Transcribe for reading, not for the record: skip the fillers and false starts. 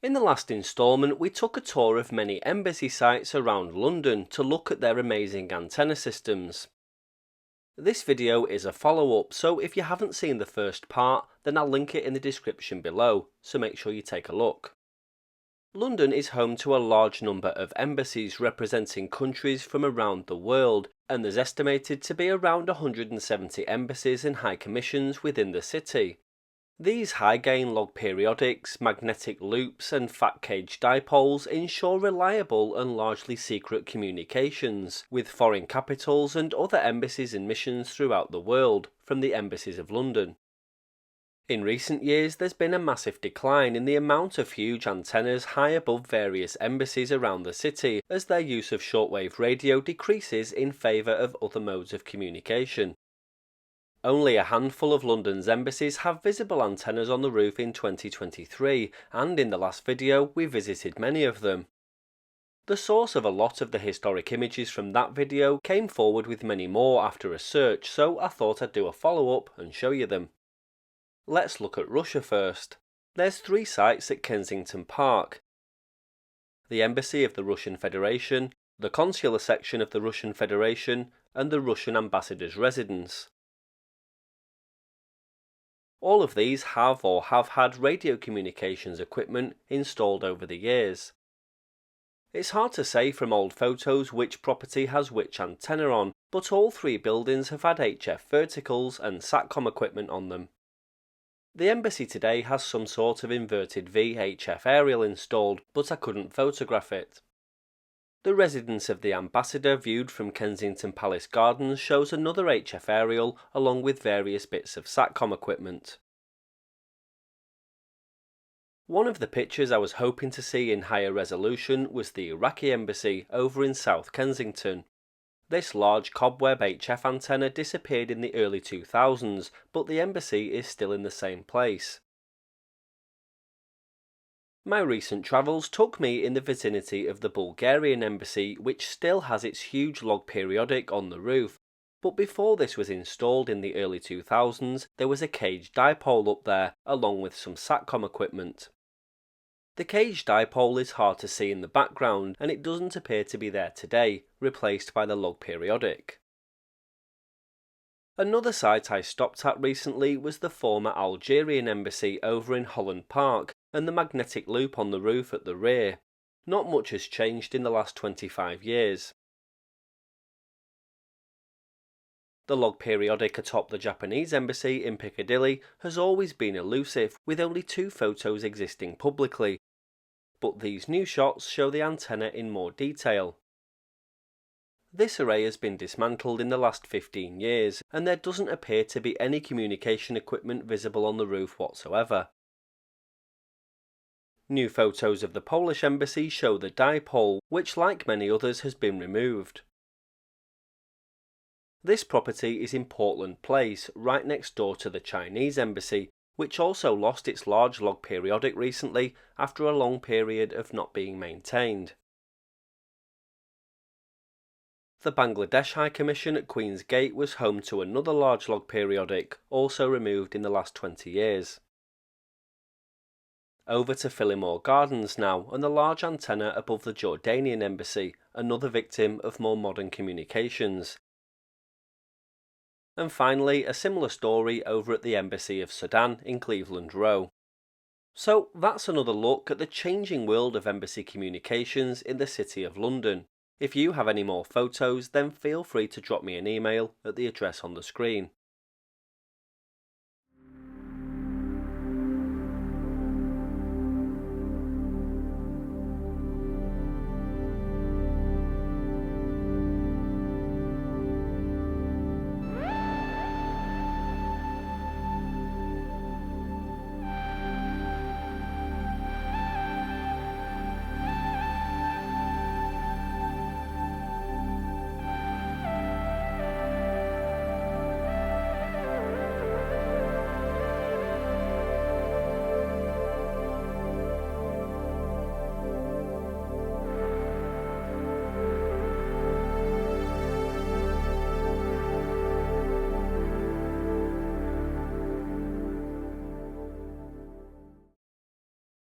In the last instalment, we took a tour of many embassy sites around London to look at their amazing antenna systems. This video is a follow-up, so if you haven't seen the first part, then I'll link it in the description below, so make sure you take a look. London is home to a large number of embassies representing countries from around the world, and there's estimated to be around 170 embassies and high commissions within the city. These high-gain log periodics, magnetic loops and fat-cage dipoles ensure reliable and largely secret communications with foreign capitals and other embassies and missions throughout the world, from the embassies of London. In recent years, there's been a massive decline in the amount of huge antennas high above various embassies around the city as their use of shortwave radio decreases in favour of other modes of communication. Only a handful of London's embassies have visible antennas on the roof in 2023, and in the last video we visited many of them. The source of a lot of the historic images from that video came forward with many more after a search, so I thought I'd do a follow-up and show you them. Let's look at Russia first. There's 3 sites at Kensington Park: the Embassy of the Russian Federation, the Consular Section of the Russian Federation, and the Russian Ambassador's Residence. All of these have or have had radio communications equipment installed over the years. It's hard to say from old photos which property has which antenna on, but all 3 buildings have had HF verticals and SATCOM equipment on them. The embassy today has some sort of inverted V HF aerial installed, but I couldn't photograph it. The residence of the ambassador viewed from Kensington Palace Gardens shows another HF aerial along with various bits of SATCOM equipment. One of the pictures I was hoping to see in higher resolution was the Iraqi embassy over in South Kensington. This large cobweb HF antenna disappeared in the early 2000s, but the embassy is still in the same place. My recent travels took me in the vicinity of the Bulgarian embassy, which still has its huge log periodic on the roof, but before this was installed in the early 2000s, there was a cage dipole up there, along with some SATCOM equipment. The cage dipole is hard to see in the background, and it doesn't appear to be there today, replaced by the log periodic. Another site I stopped at recently was the former Algerian embassy over in Holland Park, and the magnetic loop on the roof at the rear. Not much has changed in the last 25 years. The log periodic atop the Japanese embassy in Piccadilly has always been elusive, with only 2 photos existing publicly, but these new shots show the antenna in more detail. This array has been dismantled in the last 15 years, and there doesn't appear to be any communication equipment visible on the roof whatsoever. New photos of the Polish embassy show the dipole, which like many others has been removed. This property is in Portland Place, right next door to the Chinese embassy, which also lost its large log periodic recently after a long period of not being maintained. The Bangladesh High Commission at Queen's Gate was home to another large log periodic, also removed in the last 20 years. Over to Phillimore Gardens now, and the large antenna above the Jordanian embassy, another victim of more modern communications. And finally, a similar story over at the Embassy of Sudan in Cleveland Row. So that's another look at the changing world of embassy communications in the City of London. If you have any more photos, then feel free to drop me an email at the address on the screen.